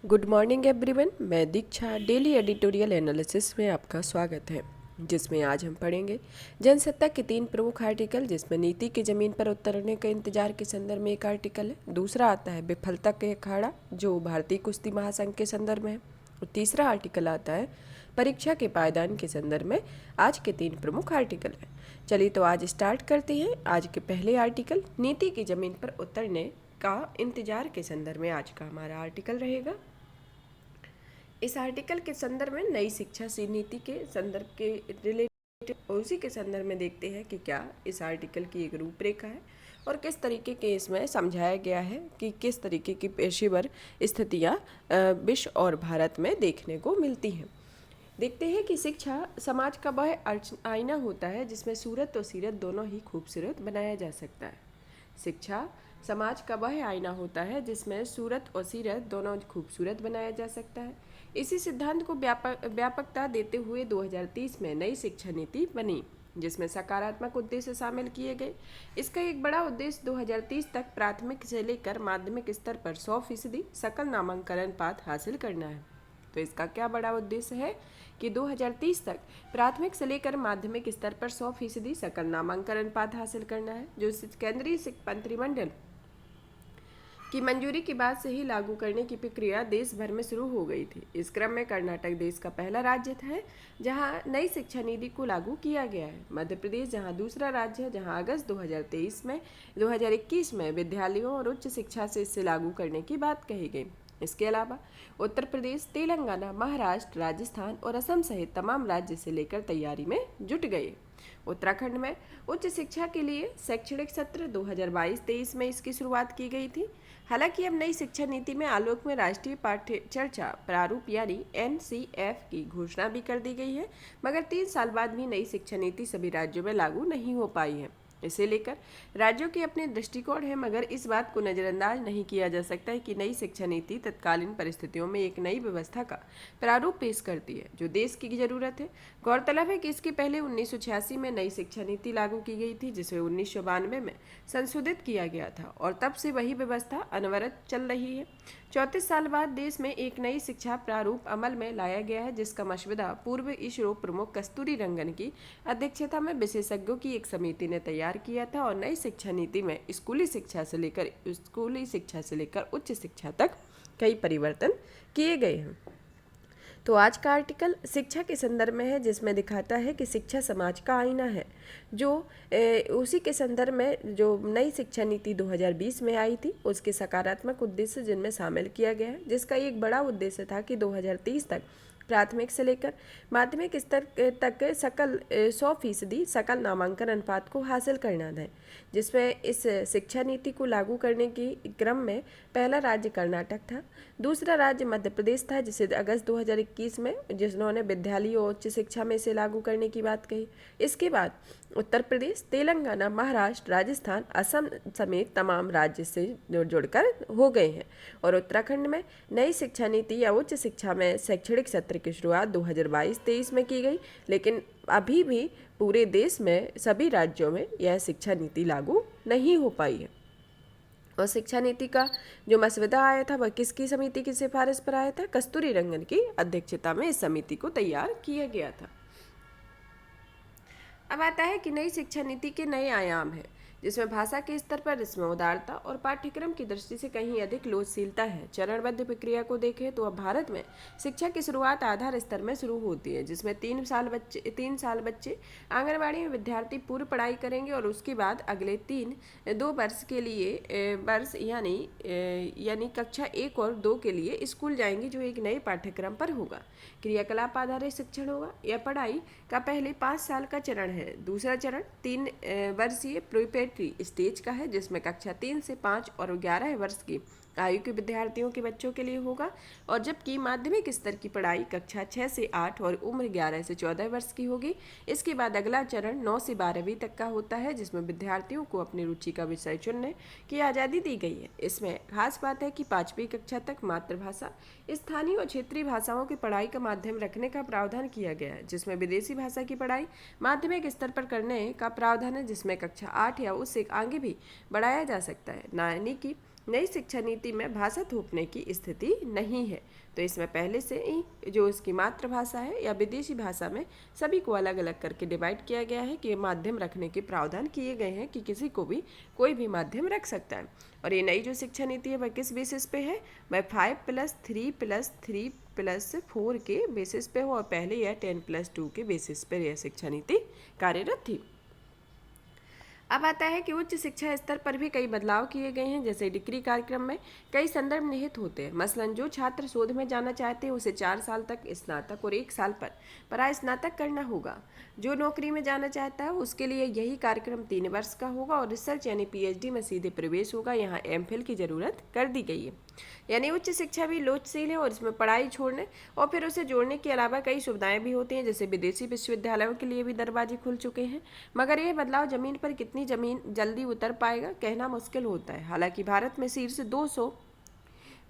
Good morning everyone. मैं दीक्षा daily editorial analysis में आपका स्वागत है, जिसमें आज हम पढ़ेंगे जनसत्ता के 3 प्रमुख आर्टिकल, जिसमें नीति की ज़मीन पर उतरने के इंतजार के संदर्भ में एक आर्टिकल है। दूसरा आता है विफलता के अखाड़ा, जो भारतीय कुश्ती महासंघ के संदर्भ में है। और तीसरा आर्टिकल आता है परीक्षा के पायदान के संदर्भ में। आज के 3 प्रमुख आर्टिकल हैं। चलिए तो आज स्टार्ट करते हैं। आज के पहले आर्टिकल नीति की ज़मीन पर उतरने का इंतजार के संदर्भ में आज का हमारा आर्टिकल रहेगा। इस आर्टिकल के संदर्भ में नई शिक्षा नीति के संदर्भ के रिलेटेड उसी के संदर्भ में देखते हैं कि क्या इस आर्टिकल की एक रूपरेखा है और किस तरीके के इसमें समझाया गया है कि किस तरीके की पेशेवर स्थितियाँ विश्व और भारत में देखने को मिलती हैं। देखते हैं कि शिक्षा समाज का वह आईना होता है जिसमें सूरत और सीरत दोनों ही खूबसूरत बनाया जा सकता है। शिक्षा समाज का वह आईना होता है जिसमें सूरत और सीरत दोनों खूबसूरत बनाया जा सकता है। इसी सिद्धांत को व्यापकता देते हुए 2030 में नई शिक्षा नीति बनी, जिसमें सकारात्मक उद्देश्य शामिल किए गए। इसका एक बड़ा उद्देश्य 2030 तक प्राथमिक से लेकर माध्यमिक स्तर पर 100% सकल नामांकन पाठ हासिल करना है। तो इसका क्या बड़ा उद्देश्य है कि 2030 तक प्राथमिक से लेकर माध्यमिक स्तर पर 100% सकल नामांकन पाठ हासिल करना है, जो केंद्रीय मंत्रिमंडल की मंजूरी के बाद से ही लागू करने की प्रक्रिया देश भर में शुरू हो गई थी। इस क्रम में कर्नाटक देश का पहला राज्य है जहां नई शिक्षा नीति को लागू किया गया है। मध्य प्रदेश जहां दूसरा राज्य है, जहां अगस्त 2021 में विद्यालयों और उच्च शिक्षा से इसे लागू करने की बात कही गई। इसके अलावा उत्तर प्रदेश, तेलंगाना, महाराष्ट्र, राजस्थान और असम सहित तमाम राज्य से लेकर तैयारी में जुट गए। उत्तराखंड में उच्च शिक्षा के लिए शैक्षणिक सत्र 2022-23 में इसकी शुरुआत की गई थी। हालांकि अब नई शिक्षा नीति में आलोक में राष्ट्रीय पाठ्य चर्चा प्रारूप यानी NCF की घोषणा भी कर दी गई है, मगर 3 साल बाद भी नई शिक्षा नीति सभी राज्यों में लागू नहीं हो पाई है। इसे लेकर राज्यों के अपने दृष्टिकोण है, मगर इस बात को नज़रअंदाज नहीं किया जा सकता है कि नई शिक्षा नीति तत्कालीन परिस्थितियों में एक नई व्यवस्था का प्रारूप पेश करती है जो देश की ज़रूरत है। गौरतलब है कि इसके पहले 1986 में नई शिक्षा नीति लागू की गई थी, जिसे 1992 में संशोधित किया गया था और तब से वही व्यवस्था अनवरत चल रही है। 34 साल बाद देश में एक नई शिक्षा प्रारूप अमल में लाया गया है, जिसका मसौदा पूर्व इसरो प्रमुख कस्तूरी रंगन की अध्यक्षता में विशेषज्ञों की एक समिति ने तैयार किया था। और नई शिक्षा नीति में स्कूली शिक्षा से लेकर उच्च शिक्षा तक कई परिवर्तन किए गए हैं। तो आज का आर्टिकल शिक्षा के संदर्भ में है, जिसमें दिखाता है कि शिक्षा समाज का आईना है, जो उसी के संदर्भ में जो नई शिक्षा नीति 2020 में आई थी उसके सकारात्मक उद्देश्य जिनमें शामिल किया गया है, जिसका एक बड़ा उद्देश्य था कि 2030 तक प्राथमिक से लेकर माध्यमिक स्तर तक सकल 100% सकल नामांकन अनुपात को हासिल करना है, जिसमें इस शिक्षा नीति को लागू करने की क्रम में पहला राज्य कर्नाटक था, दूसरा राज्य मध्य प्रदेश था जिसे अगस्त 2021 में जिन्होंने विद्यालय और उच्च शिक्षा में इसे लागू करने की बात कही। इसके बाद उत्तर प्रदेश, तेलंगाना, महाराष्ट्र, राजस्थान, असम समेत तमाम राज्य से जुड़कर हो गए हैं। और उत्तराखंड में नई शिक्षा नीति या उच्च शिक्षा में शैक्षणिक सत्र की शुरुआत 2022-23 में की गई, लेकिन अभी भी पूरे देश में सभी राज्यों में यह शिक्षा नीति लागू नहीं हो पाई है। और शिक्षा नीति का जो मसौदा आया था वह किसकी समिति की सिफारिश पर आया था? कस्तूरी रंगन की अध्यक्षता में इस समिति को तैयार किया गया था। अब आता है कि नई शिक्षा नीति के नए आयाम हैं, जिसमें भाषा के स्तर पर इसमें उदारता और पाठ्यक्रम की दृष्टि से कहीं अधिक लोचशीलता है। चरणबद्ध प्रक्रिया को देखें तो अब भारत में शिक्षा की शुरुआत आधार स्तर में शुरू होती है, जिसमें 3 साल बच्चे आंगनबाड़ी में विद्यार्थी पूर्व पढ़ाई करेंगे और उसके बाद अगले 2 वर्ष के लिए यानी कक्षा 1 और 2 के लिए स्कूल जाएंगे, जो एक नए पाठ्यक्रम पर होगा। क्रियाकलाप आधारित शिक्षण होगा। यह पढ़ाई का पहले 5 साल का चरण है। दूसरा चरण 3 वर्षीय प्रीपेरेटरी स्टेज का है, जिसमें कक्षा 3 से 5 और 11 वर्ष की आयु के विद्यार्थियों के बच्चों के लिए होगा। और जबकि माध्यमिक स्तर की पढ़ाई कक्षा 6 से 8 और उम्र 11 से 14 वर्ष की होगी। इसके बाद अगला चरण 9 से 12वीं तक का होता है, जिसमें विद्यार्थियों को अपनी रुचि का विषय चुनने की आज़ादी दी गई है। इसमें खास बात है कि 5वीं कक्षा तक मातृभाषा, स्थानीय और क्षेत्रीय भाषाओं की पढ़ाई का माध्यम रखने का प्रावधान किया गया है, जिसमें विदेशी भाषा की पढ़ाई माध्यमिक स्तर पर करने का प्रावधान है, जिसमें कक्षा 8 या उससे आगे भी बढ़ाया जा सकता है, यानी कि नई शिक्षा नीति में भाषा थोपने की स्थिति नहीं है। तो इसमें पहले से ही जो उसकी मातृभाषा है या विदेशी भाषा में सभी को अलग अलग करके डिवाइड किया गया है कि माध्यम रखने के प्रावधान किए गए हैं कि किसी को भी कोई भी माध्यम रख सकता है। और ये नई जो शिक्षा नीति है वह किस बेसिस पे है? वह 5+3+3+4 के बेसिस पे हो, और पहले यह 10+2 के बेसिस पर यह शिक्षा नीति कार्यरत थी। अब आता है कि उच्च शिक्षा स्तर पर भी कई बदलाव किए गए हैं। जैसे डिग्री कार्यक्रम में कई संदर्भ निहित होते हैं। मसलन जो छात्र शोध में जाना चाहते हैं उसे 4 साल तक स्नातक और 1 साल पर परास्नातक करना होगा। जो नौकरी में जाना चाहता है उसके लिए यही कार्यक्रम 3 वर्ष का होगा, और रिसर्च यानी PhD में सीधे प्रवेश होगा। यहाँ MPhil की जरूरत कर दी गई है। यानी उच्च शिक्षा भी लोचशील है और इसमें पढ़ाई छोड़ने और फिर उसे जोड़ने के अलावा कई सुविधाएं भी होती हैं। जैसे विदेशी विश्वविद्यालयों के लिए भी दरवाजे खुल चुके हैं। मगर यह बदलाव जमीन पर कितनी जमीन जल्दी उतर पाएगा कहना मुश्किल होता है। हालांकि भारत में शीर्ष 200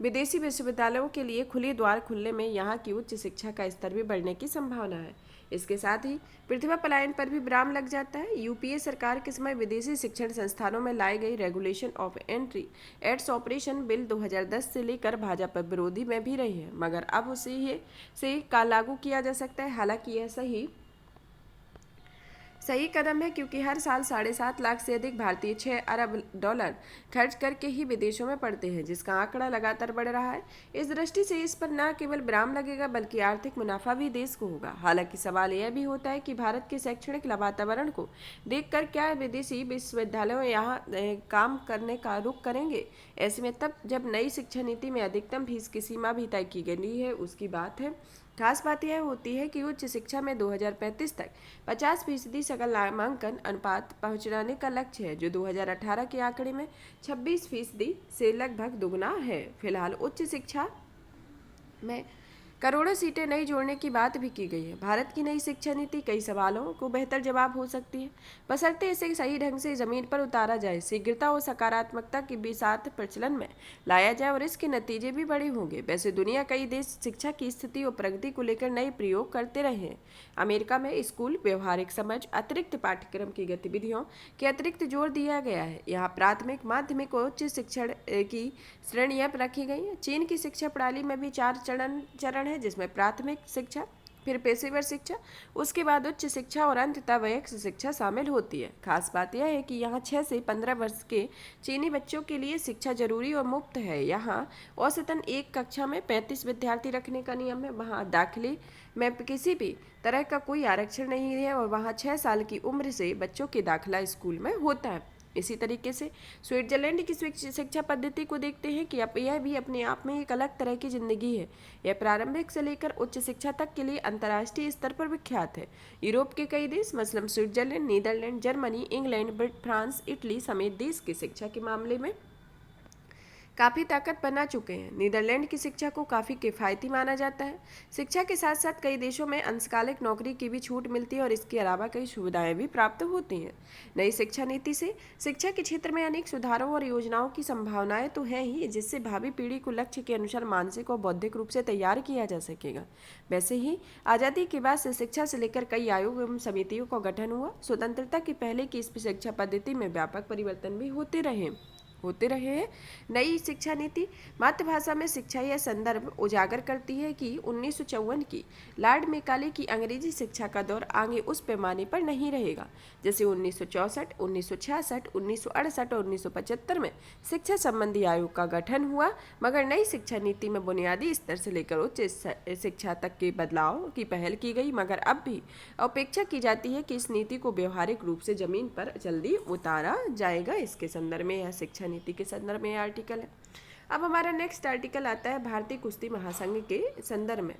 विदेशी विश्वविद्यालयों के लिए खुले द्वार खुलने में यहाँ की उच्च शिक्षा का स्तर भी बढ़ने की संभावना है। इसके साथ ही प्रतिभा पलायन पर भी विराम लग जाता है। UPA सरकार के समय विदेशी शिक्षण संस्थानों में लाई गई regulation of entry aids operation bill 2010 से लेकर भाजपा विरोधी में भी रही है, मगर अब उसे से का लागू किया जा सकता है। हालांकि यह सही कदम है, क्योंकि हर साल 7.5 लाख से अधिक भारतीय $6 अरब खर्च करके ही विदेशों में पढ़ते हैं, जिसका आंकड़ा लगातार बढ़ रहा है। इस दृष्टि से इस पर न केवल विराम लगेगा बल्कि आर्थिक मुनाफा भी देश को होगा। हालांकि सवाल यह भी होता है कि भारत के शैक्षणिक वातावरण को देखकर क्या विदेशी विश्वविद्यालयों यहाँ काम करने का रुख करेंगे। ऐसे में तब जब नई शिक्षा नीति में अधिकतम फीस की सीमा भी तय की गई है उसकी बात है। खास बात यह होती है कि उच्च शिक्षा में 2035 तक 50% सकल नामांकन अनुपात पहुंचाने का लक्ष्य है, जो 2018 के आंकड़े में 26% से लगभग दोगुना है। फिलहाल उच्च शिक्षा में करोड़ों सीटें नई जोड़ने की बात भी की गई है। भारत की नई शिक्षा नीति कई सवालों को बेहतर जवाब हो सकती है, बशर्ते इसे सही ढंग से जमीन पर उतारा जाए, शीघ्रता और सकारात्मकता के भी साथ प्रचलन में लाया जाए, और इसके नतीजे भी बड़े होंगे। वैसे दुनिया कई देश शिक्षा की स्थिति और प्रगति को लेकर नए प्रयोग करते रहे हैं। अमेरिका में स्कूल व्यवहारिक समझ अतिरिक्त पाठ्यक्रम की गतिविधियों के अतिरिक्त जोर दिया गया है। यहाँ प्राथमिक, माध्यमिक और उच्च शिक्षण की श्रेणियां रखी गई हैं। चीन की शिक्षा प्रणाली में भी 4 चरण है, जिसमें प्राथमिक शिक्षा, फिर पेशेवर शिक्षा, उसके बाद उच्च शिक्षा और अंततः वयस्क शिक्षा शामिल होती है। खास बात यह है कि यहाँ 6 से 15 वर्ष के चीनी बच्चों के लिए शिक्षा जरूरी और मुफ्त है। यहाँ औसतन एक कक्षा में 35 विद्यार्थी रखने का नियम है। वहाँ दाखिले में किसी भी तरह का कोई आरक्षण नहीं है, और वहाँ 6 साल की उम्र से बच्चों के दाखिला स्कूल में होता है। इसी तरीके से स्विट्जरलैंड की शिक्षा पद्धति को देखते हैं कि अब यह भी अपने आप में एक अलग तरह की जिंदगी है। यह प्रारंभिक से लेकर उच्च शिक्षा तक के लिए अंतर्राष्ट्रीय स्तर पर विख्यात है। यूरोप के कई देश मसलन Switzerland, Netherland, Germany, England, France, Italy समेत देश की शिक्षा के मामले में काफ़ी ताकत बना चुके हैं। नीदरलैंड की शिक्षा को काफ़ी किफ़ायती माना जाता है। शिक्षा के साथ साथ कई देशों में अंशकालिक नौकरी की भी छूट मिलती है, और इसके अलावा कई सुविधाएं भी प्राप्त होती हैं। नई शिक्षा नीति से शिक्षा के क्षेत्र में अनेक सुधारों और योजनाओं की संभावनाएं तो हैं ही, जिससे भावी पीढ़ी को लक्ष्य के अनुसार मानसिक और बौद्धिक रूप से तैयार किया जा सकेगा। वैसे ही आज़ादी के बाद से शिक्षा से लेकर कई आयोग एवं समितियों का गठन हुआ। स्वतंत्रता के पहले की इस शिक्षा पद्धति में व्यापक परिवर्तन भी होते रहे हैं। नई शिक्षा नीति मातृभाषा में शिक्षा यह संदर्भ उजागर करती है कि 1954 की लॉर्ड मैकाले की अंग्रेजी शिक्षा का दौर आगे उस पैमाने पर नहीं रहेगा जैसे 1964, 1966, 1968 और 1975 में शिक्षा संबंधी आयोग का गठन हुआ। मगर नई शिक्षा नीति में बुनियादी स्तर से लेकर उच्च शिक्षा तक के बदलाव की पहल की गई, मगर अब भी अपेक्षा की जाती है कि इस नीति को व्यवहारिक रूप से जमीन पर जल्दी उतारा जाएगा। इसके संदर्भ में यह शिक्षा नीति के संदर्भ में आर्टिकल है। अब हमारा नेक्स्ट आर्टिकल आता है भारतीय कुश्ती महासंघ के संदर्भ में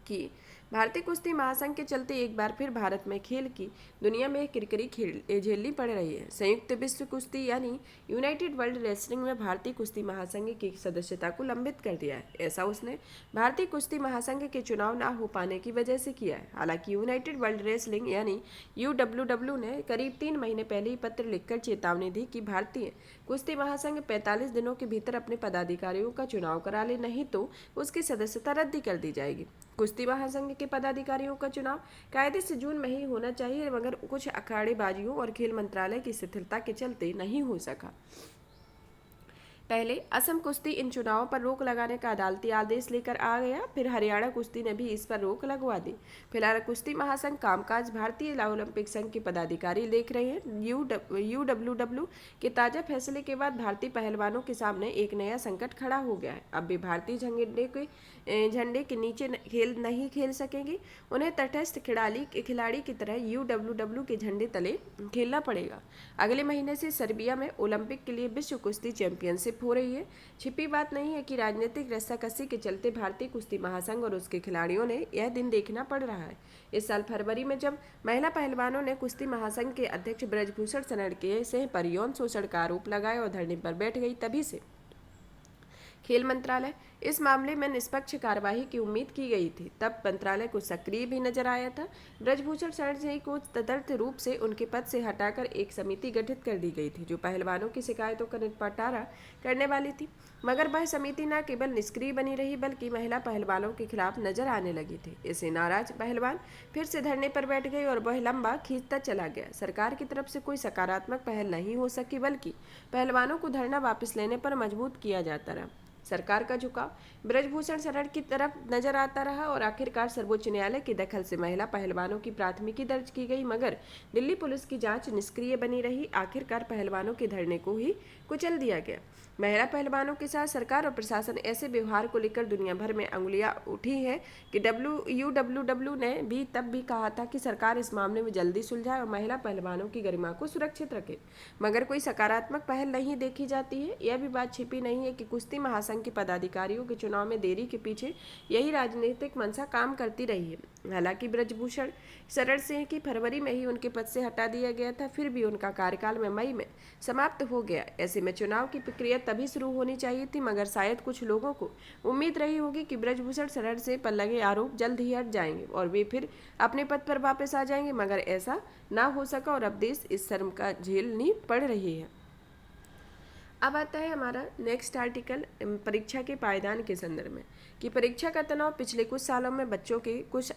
कि भारतीय कुश्ती महासंघ के चलते एक बार फिर भारत में खेल की दुनिया में किरकिरी झेलनी पड़ रही है। संयुक्त विश्व कुश्ती यानी यूनाइटेड वर्ल्ड रेसलिंग में भारतीय कुश्ती महासंघ की सदस्यता को लंबित कर दिया है। ऐसा उसने भारतीय कुश्ती महासंघ के चुनाव न हो पाने की वजह से किया है। हालांकि यूनाइटेड वर्ल्ड रेसलिंग यानी UWW ने करीब 3 महीने पहले ही पत्र लिखकर चेतावनी दी कि भारतीय कुश्ती महासंघ 45 दिनों के भीतर अपने पदाधिकारियों का चुनाव करा ले, नहीं तो उसकी सदस्यता रद्द कर दी जाएगी। कुश्ती महासंघ के पदाधिकारियों का चुनाव कायदे से जून में ही होना चाहिए, मगर कुछ अखाड़ेबाजियों और खेल मंत्रालय की शिथिलता के चलते नहीं हो सका। पहले असम कुश्ती इन चुनावों पर रोक लगाने का अदालती आदेश लेकर आ गया, फिर हरियाणा कुश्ती ने भी इस पर रोक लगवा दी। फिलहाल कुश्ती महासंघ कामकाज भारतीय ओलंपिक संघ के पदाधिकारी देख रहे हैं। यूडब्ल्यूडब्ल्यू के ताजा फैसले के बाद भारतीय पहलवानों के सामने एक नया संकट खड़ा हो गया है। अब भी भारतीय झंडे के नीचे नहीं खेल सकेंगे। उन्हें तटस्थ खिलाड़ी की तरह यूडब्ल्यूडब्ल्यू के झंडे तले खेलना पड़ेगा। अगले महीने से सर्बिया में ओलंपिक के लिए विश्व कुश्ती चैंपियनशिप हो रही है। छिपी बात नहीं है कि राजनीतिक रस्साकसी के चलते भारतीय कुश्ती महासंघ और उसके खिलाड़ियों ने यह दिन देखना पड़ रहा है। इस साल फरवरी में जब महिला पहलवानों ने कुश्ती महासंघ के अध्यक्ष ब्रजभूषण शरण के से पर यौन शोषण का आरोप लगाए और धरने पर बैठ गई, तभी से खेल मंत्रालय इस मामले में निष्पक्ष कार्यवाही की उम्मीद की गई थी। तब मंत्रालय कुछ सक्रिय भी नजर आया था। ब्रजभूषण शरण सिंह को तदर्थ रूप से उनके पद से हटाकर एक समिति गठित कर दी गई थी जो पहलवानों की शिकायतों का निपटारा करने वाली थी। मगर वह समिति न केवल निष्क्रिय बनी रही बल्कि महिला पहलवानों के खिलाफ नजर आने लगी थी। इससे नाराज पहलवान फिर से धरने पर बैठ गए और वह लंबा खींचता चला गया। सरकार की तरफ से कोई सकारात्मक पहल नहीं हो सकी, बल्कि पहलवानों को धरना वापस लेने पर मजबूर किया जाता रहा। सरकार का झुकाव ब्रजभूषण शरण की तरफ नजर आता रहा और आखिरकार सर्वोच्च न्यायालय के दखल से महिला पहलवानों की प्राथमिकी दर्ज की गई, मगर दिल्ली पुलिस की जांच निष्क्रिय बनी रही। आखिरकार पहलवानों के धरने को ही कुचल दिया गया। महिला पहलवानों के साथ सरकार और प्रशासन ऐसे व्यवहार को लेकर दुनिया भर में अंगुलियां उठी है कि यूडब्ल्यूडब्ल्यू ने भी तब भी कहा था कि सरकार इस मामले में जल्दी सुलझाए और महिला पहलवानों की गरिमा को सुरक्षित रखे, मगर कोई सकारात्मक पहल नहीं देखी जाती है। यह भी बात छिपी नहीं है कि कुश्ती महासंघ के पदाधिकारियों के चुनाव में देरी के पीछे यही राजनीतिक मंशा काम करती रही है। हालांकि ब्रजभूषण शरण सिंह की फरवरी में ही उनके पद से हटा दिया गया था, फिर भी उनका कार्यकाल में मई में समाप्त हो गया। ऐसे में चुनाव की प्रक्रिया तभी शुरू होनी चाहिए थी, मगर शायद कुछ लोगों को उम्मीद रही होगी कि ब्रजभूषण शरण सिंह पर लगे आरोप जल्द ही हट जाएंगे और वे फिर अपने पद पर वापस आ जाएंगे, मगर ऐसा ना हो सका और अब देश इस शर्म का झेलनी पड़ रही है। अब आता है हमारा नेक्स्ट आर्टिकल परीक्षा के पायदान के संदर्भ में कि परीक्षा का तनाव पिछले कुछ सालों में बच्चों के कुछ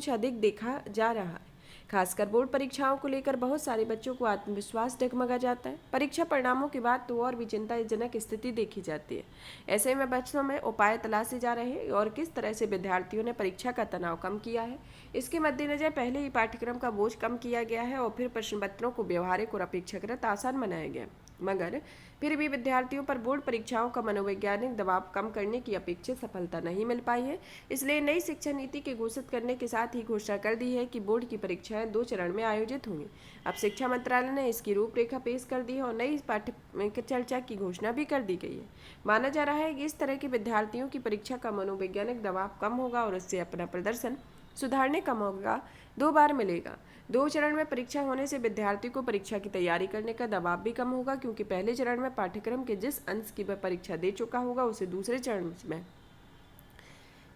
अधिक देखा जा रहा है। खासकर बोर्ड परीक्षाओं को लेकर बहुत सारे बच्चों को आत्मविश्वास डगमगा जाता है। परीक्षा परिणामों के बाद तो और भी चिंताजनक स्थिति देखी जाती है। ऐसे में बच्चों में उपाय तलाशे जा रहे हैं और किस तरह से विद्यार्थियों ने परीक्षा का तनाव कम किया है। इसके मद्देनजर पहले ही पाठ्यक्रम का बोझ कम किया गया है और फिर प्रश्न पत्रों को व्यवहारिक और अपेक्षाकृत आसान बनाया गया, मगर फिर भी विद्यार्थियों पर बोर्ड परीक्षाओं का मनोवैज्ञानिक दबाव कम करने की अपेक्षित सफलता नहीं मिल पाई है। इसलिए नई शिक्षा नीति के घोषित करने के साथ ही घोषणा कर दी है कि बोर्ड की परीक्षाएं 2 चरण में आयोजित होंगी। अब शिक्षा मंत्रालय ने इसकी रूपरेखा पेश कर दी है और नई पाठ्य चर्चा की घोषणा भी कर दी गई है। माना जा रहा है कि इस तरह के विद्यार्थियों की परीक्षा का मनोवैज्ञानिक दबाव कम होगा और उससे अपना प्रदर्शन सुधारने का मौका 2 बार मिलेगा। 2 चरण में परीक्षा होने से विद्यार्थी को परीक्षा की तैयारी करने का दबाव भी कम होगा, क्योंकि पहले चरण में पाठ्यक्रम के जिस अंश की वह परीक्षा दे चुका होगा उसे दूसरे चरण में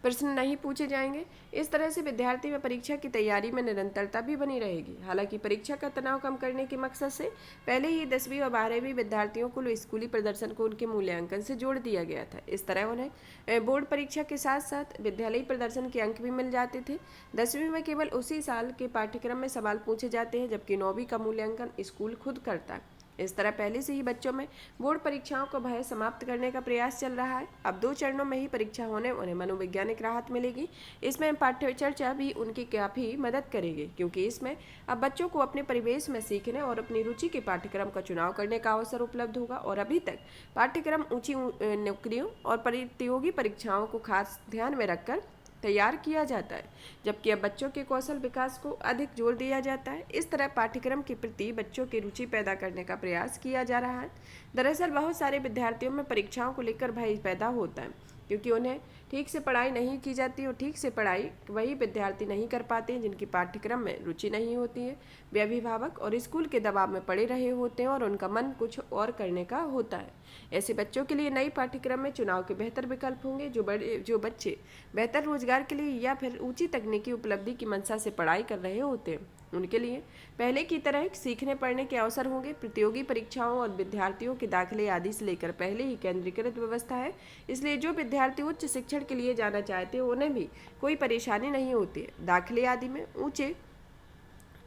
प्रश्न नहीं पूछे जाएंगे। इस तरह से विद्यार्थी में परीक्षा की तैयारी में निरंतरता भी बनी रहेगी। हालांकि परीक्षा का तनाव कम करने के मकसद से पहले ही 10वीं और 12वीं विद्यार्थियों को स्कूली प्रदर्शन को उनके मूल्यांकन से जोड़ दिया गया था। इस तरह उन्हें बोर्ड परीक्षा के साथ साथ विद्यालयी प्रदर्शन के अंक भी मिल जाते थे। 10वीं में केवल उसी साल के पाठ्यक्रम में सवाल पूछे जाते हैं, जबकि 9वीं का मूल्यांकन स्कूल खुद करता है। इस तरह पहले से ही बच्चों में बोर्ड परीक्षाओं का भय समाप्त करने का प्रयास चल रहा है। अब 2 चरणों में ही परीक्षा होने उन्हें मनोवैज्ञानिक राहत मिलेगी। इसमें पाठ्य चर्चा भी उनकी काफ़ी मदद करेगी, क्योंकि इसमें अब बच्चों को अपने परिवेश में सीखने और अपनी रुचि के पाठ्यक्रम का चुनाव करने का अवसर उपलब्ध होगा। और अभी तक पाठ्यक्रम ऊंची नौकरियों और प्रतियोगी परीक्षाओं को खास ध्यान में रखकर तैयार किया जाता है, जबकि अब बच्चों के कौशल विकास को अधिक जोर दिया जाता है। इस तरह पाठ्यक्रम के प्रति बच्चों की रुचि पैदा करने का प्रयास किया जा रहा है। दरअसल बहुत सारे विद्यार्थियों में परीक्षाओं को लेकर भय पैदा होता है, क्योंकि उन्हें ठीक से पढ़ाई नहीं की जाती और ठीक से पढ़ाई वही विद्यार्थी नहीं कर पाते हैं जिनकी पाठ्यक्रम में रुचि नहीं होती है। वे अभिभावक और स्कूल के दबाव में पड़े रहे होते हैं और उनका मन कुछ और करने का होता है। ऐसे बच्चों के लिए नई पाठ्यक्रम में चुनाव के बेहतर विकल्प होंगे। जो बच्चे बेहतर रोजगार के लिए या फिर ऊंची तकनीकी उपलब्धि की मंशा से पढ़ाई कर रहे होते हैं, उनके लिए पहले की तरह सीखने पढ़ने के अवसर होंगे। प्रतियोगी परीक्षाओं और विद्यार्थियों के दाखिले आदि से लेकर पहले ही केंद्रीकृत व्यवस्था है, इसलिए जो विद्यार्थी उच्च शिक्षण के लिए जाना चाहते हैं उन्हें भी कोई परेशानी नहीं होती है। दाखिले आदि में ऊंचे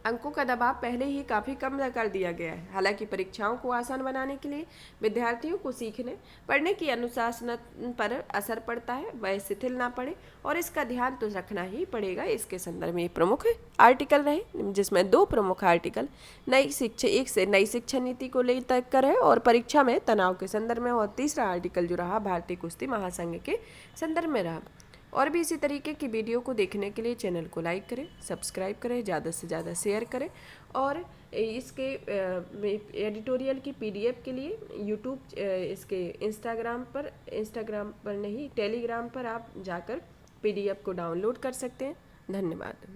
अंकों का दबाव पहले ही काफ़ी कम कर दिया गया है। हालांकि परीक्षाओं को आसान बनाने के लिए विद्यार्थियों को सीखने पढ़ने की अनुशासन पर असर पड़ता है, वह शिथिल ना पड़े और इसका ध्यान तो रखना ही पड़ेगा। इसके संदर्भ में प्रमुख आर्टिकल रहे, जिसमें 2 प्रमुख आर्टिकल नई शिक्षा नीति को लेकर है और परीक्षा में तनाव के संदर्भ में, और तीसरा आर्टिकल जो रहा भारतीय कुश्ती महासंघ के संदर्भ में रहा। और भी इसी तरीके की वीडियो को देखने के लिए चैनल को लाइक करें, सब्सक्राइब करें, ज़्यादा से ज़्यादा शेयर करें। और इसके एडिटोरियल की PDF के लिए यूट्यूब इसके इंस्टाग्राम पर नहीं, टेलीग्राम पर आप जाकर PDF को डाउनलोड कर सकते हैं। धन्यवाद।